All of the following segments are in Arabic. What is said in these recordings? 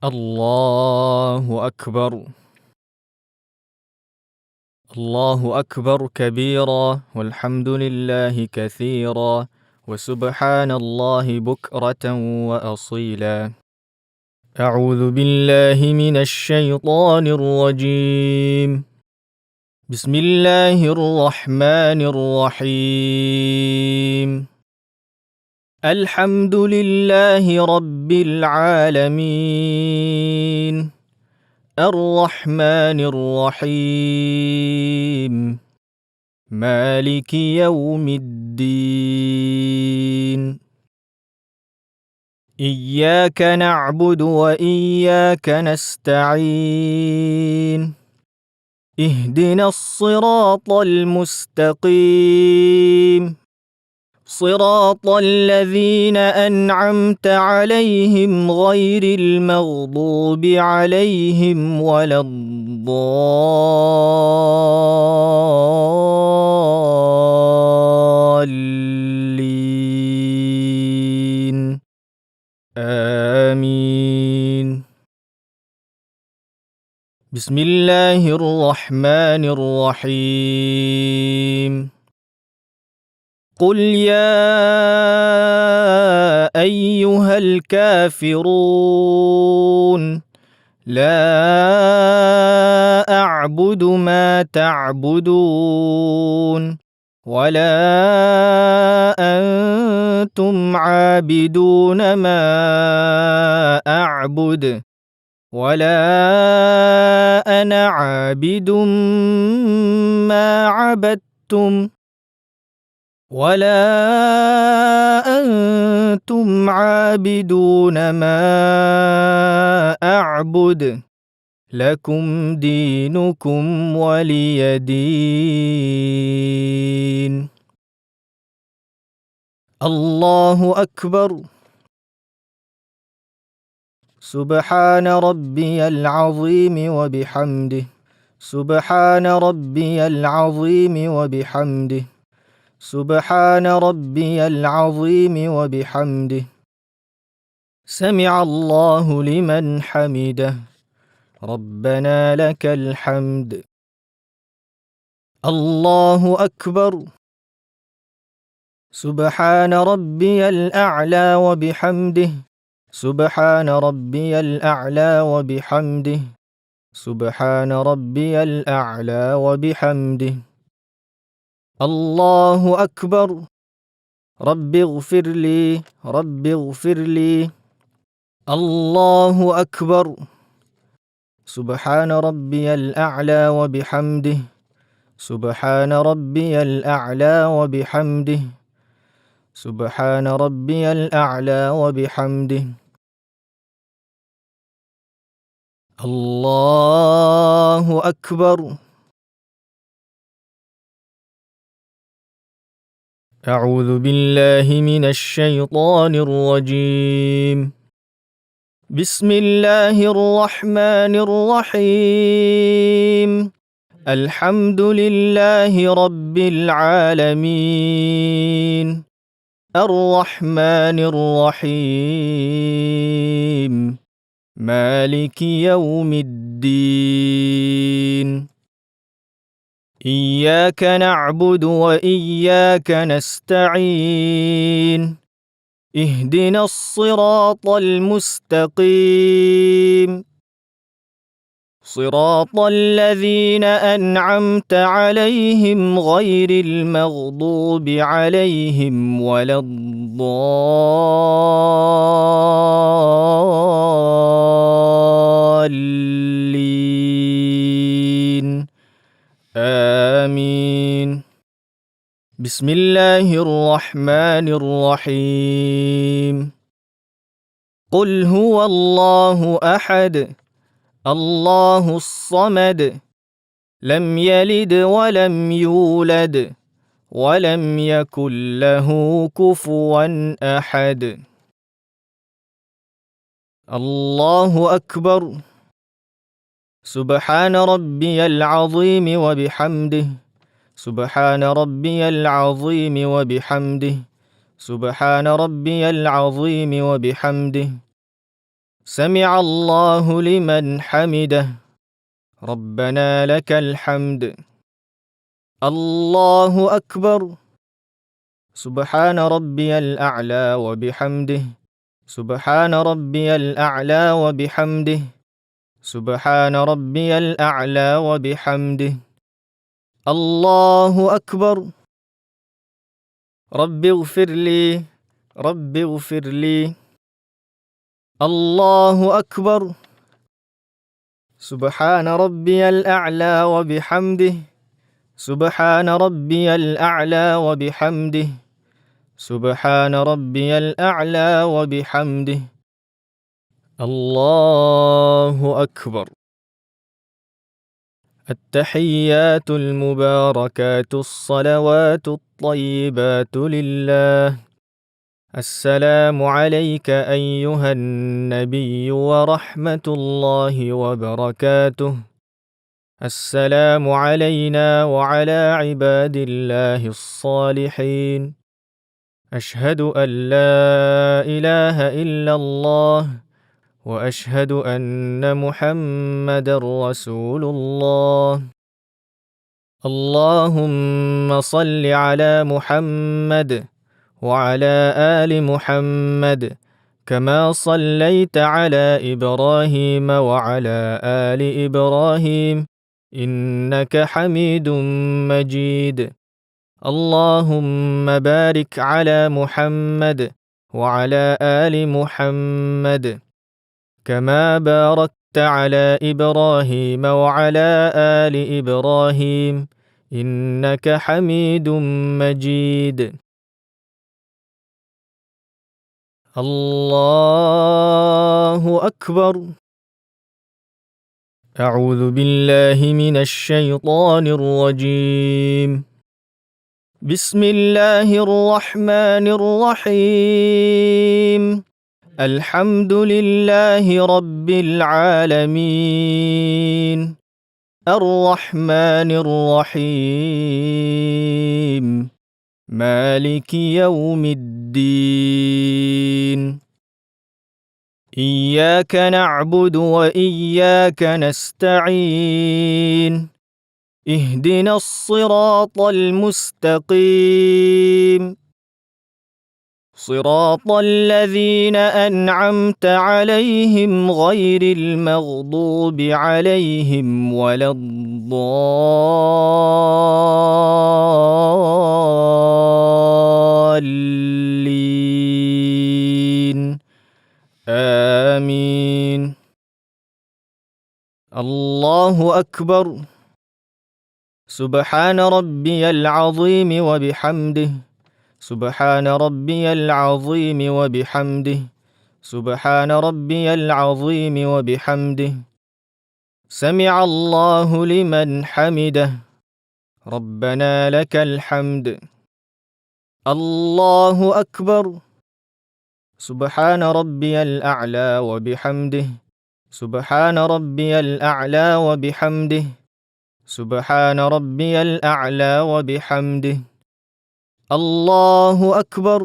الله أكبر. الله أكبر كبيرا، والحمد لله كثيرا، وسبحان الله بكرة وأصيلا. أعوذ بالله من الشيطان الرجيم. بسم الله الرحمن الرحيم. الحمد لله رب العالمين، الرحمن الرحيم، مالك يوم الدين. إياك نعبد وإياك نستعين، اهدنا الصراط المستقيم، صراط الذين أنعمت عليهم غير المغضوب عليهم ولا الضالين. آمين. بسم الله الرحمن الرحيم. قل يا أيها الكافرون لا أعبد ما تعبدون ولا أنتم عابدون ما أعبد ولا أنا عابد ما عبدتم ولا أنتم عابدون ما أعبد، لكم دينكم ولي دين. الله أكبر. سبحان ربي العظيم وبحمده، سبحان ربي العظيم وبحمده، سبحان ربي العظيم وبحمده. سمع الله لمن حمده، ربنا لك الحمد. الله أكبر. سبحان ربي الأعلى وبحمده، سبحان ربي الأعلى وبحمده، سبحان ربي الأعلى وبحمده. الله أكبر. رب اغفر لي، رب اغفر لي. الله أكبر. سبحان ربي الأعلى وبحمده، سبحان ربي الأعلى وبحمده، سبحان ربي الأعلى وبحمده. الله أكبر. أعوذ بالله من الشيطان الرجيم. بسم الله الرحمن الرحيم. الحمد لله رب العالمين، الرحمن الرحيم، مالك يوم الدين. إياك نعبد وإياك نستعين، اهدنا الصراط المستقيم، صراط الذين أنعمت عليهم غير المغضوب عليهم ولا الضالين. آمين. بسم الله الرحمن الرحيم. قل هو الله أحد، الله الصمد، لم يلد ولم يولد ولم يكن له كفوا أحد. الله أكبر. سبحان ربي العظيم وبحمده، سبحان ربي العظيم وبحمده، سبحان ربي العظيم وبحمده، سمع الله لمن حمده ربنا لك الحمد الله أكبر سبحان ربي الأعلى وبحمده سبحان ربي الأعلى وبحمده سبحان ربي الأعلى وبحمده الله أكبر رب اغفر لي رب اغفر لي الله أكبر سبحان ربي الأعلى وبحمده سبحان ربي الأعلى وبحمده سبحان ربي الأعلى وبحمده الله أكبر التحيات المباركات الصلوات الطيبات لله السلام عليك أيها النبي ورحمة الله وبركاته السلام علينا وعلى عباد الله الصالحين أشهد أن لا إله إلا الله وأشهد أن محمدًا رسول الله اللهم صل على محمد وعلى آل محمد كما صليت على إبراهيم وعلى آل إبراهيم إنك حميد مجيد اللهم بارك على محمد وعلى آل محمد كما باركت على إبراهيم وعلى آل إبراهيم إنك حميد مجيد الله أكبر أعوذ بالله من الشيطان الرجيم بسم الله الرحمن الرحيم الحمد لله رب العالمين الرحمن الرحيم مالك يوم الدين إياك نعبد وإياك نستعين اهدنا الصراط المستقيم صراط الذين أنعمت عليهم غير المغضوب عليهم ولا الضالين آمين الله أكبر سبحان ربي العظيم وبحمده سبحان ربي العظيم وبحمده سبحان ربي العظيم وبحمده سمع الله لمن حمده ربنا لك الحمد الله أكبر سبحان ربي الأعلى وبحمده سبحان ربي الأعلى وبحمده سبحان ربي الأعلى وبحمده الله أكبر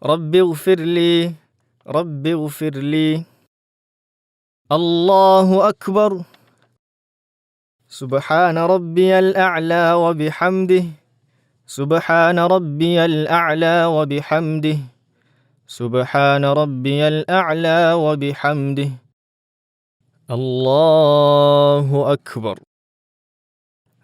رب اغفر لي رب اغفر لي الله أكبر سبحان ربي الأعلى وبحمده سبحان ربي الأعلى وبحمده سبحان ربي الأعلى وبحمده الله أكبر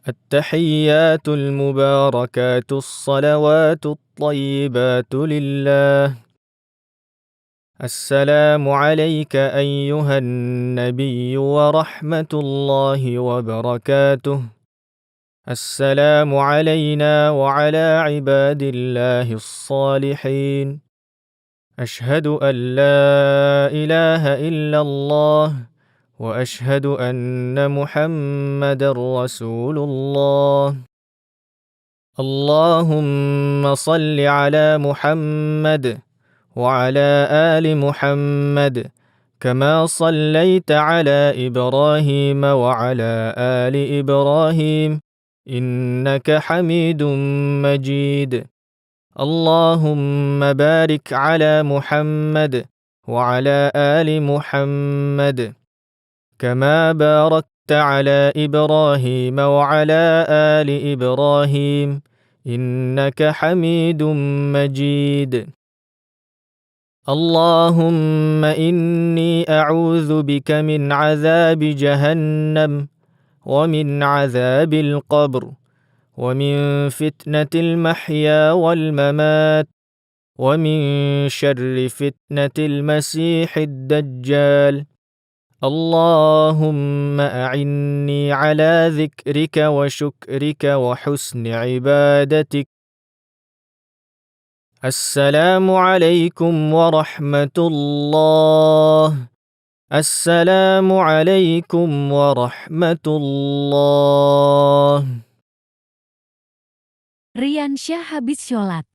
التحيات المباركات الصلوات الطيبات لله السلام عليك أيها النبي ورحمة الله وبركاته السلام علينا وعلى عباد الله الصالحين أشهد أن لا إله إلا الله وأشهد أن محمدًا رسول الله اللهم صل على محمد وعلى آل محمد كما صليت على إبراهيم وعلى آل إبراهيم إنك حميد مجيد اللهم بارك على محمد وعلى آل محمد كما باركت على إبراهيم وعلى آل إبراهيم إنك حميد مجيد. اللهم إني أعوذ بك من عذاب جهنم ومن عذاب القبر ومن فتنة المحيا والممات ومن شر فتنة المسيح الدجال. اللهم أعني على ذكرك وشكرك وحسن عبادتك. السلام عليكم ورحمة الله. السلام عليكم ورحمة الله. Riansyah habis sholat.